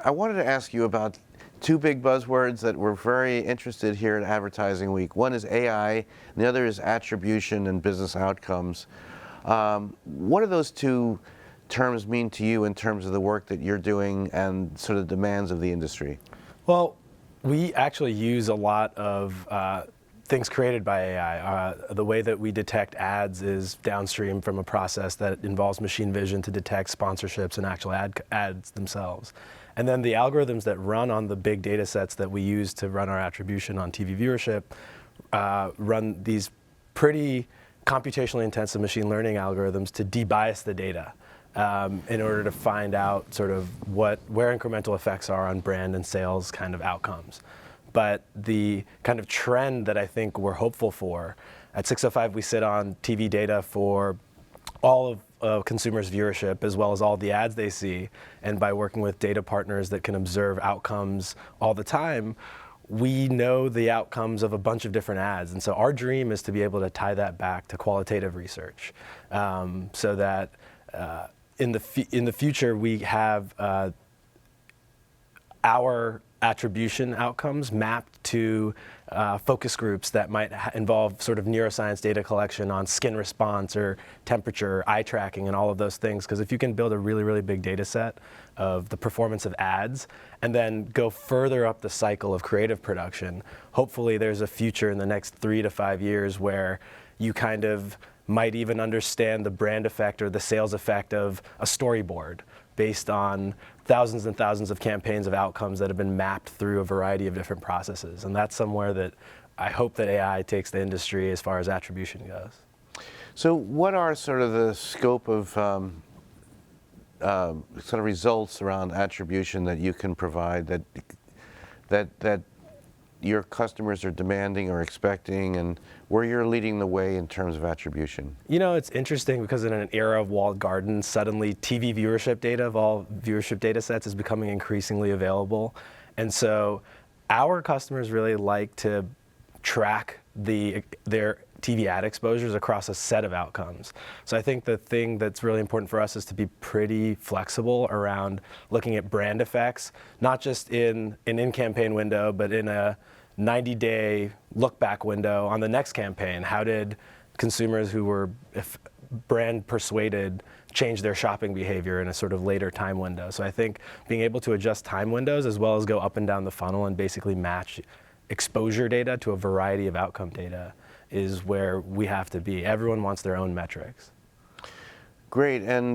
I wanted to ask you about two big buzzwords that we're very interested here at Advertising Week. One is AI, and the other is attribution and business outcomes. What do those two terms mean to you in terms of the work that you're doing and sort of demands of the industry? Well, we actually use a lot of things created by AI. The way that we detect ads is downstream from a process that involves machine vision to detect sponsorships and actual ads themselves. And then the algorithms that run on the big data sets that we use to run our attribution on TV viewership run these pretty computationally intensive machine learning algorithms to debias the data in order to find out sort of where incremental effects are on brand and sales kind of outcomes. But the kind of trend that I think we're hopeful for, at 605 we sit on TV data for all of consumers' viewership as well as all the ads they see, and by working with data partners that can observe outcomes all the time, we know the outcomes of a bunch of different ads. And so our dream is to be able to tie that back to qualitative research so that in the future we have our attribution outcomes mapped to focus groups that might involve sort of neuroscience data collection on skin response or temperature, eye tracking, and all of those things. Because if you can build a really, really big data set of the performance of ads and then go further up the cycle of creative production, hopefully there's a future in the next 3 to 5 years where you kind of might even understand the brand effect or the sales effect of a storyboard based on thousands and thousands of campaigns of outcomes that have been mapped through a variety of different processes. And that's somewhere that I hope that AI takes the industry as far as attribution goes. So what are sort of the scope of sort of results around attribution that you can provide that your customers are demanding or expecting, and where you're leading the way in terms of attribution? You know, it's interesting because in an era of walled gardens, suddenly TV viewership data of all viewership data sets is becoming increasingly available. And so our customers really like to track their TV ad exposures across a set of outcomes. So I think the thing that's really important for us is to be pretty flexible around looking at brand effects, not just in an in-campaign window, but in a 90-day look-back window on the next campaign. How did consumers who were brand persuaded change their shopping behavior in a sort of later time window? So I think being able to adjust time windows as well as go up and down the funnel and basically match exposure data to a variety of outcome data is where we have to be. Everyone wants their own metrics. Great, and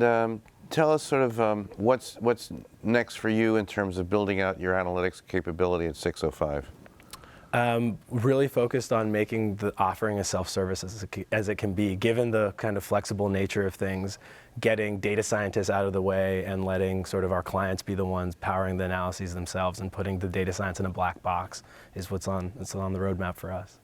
tell us sort of what's next for you in terms of building out your analytics capability at 605. Really focused on making the offering as self-service as it can be, given the kind of flexible nature of things, getting data scientists out of the way and letting sort of our clients be the ones powering the analyses themselves and putting the data science in a black box is what's on the roadmap for us.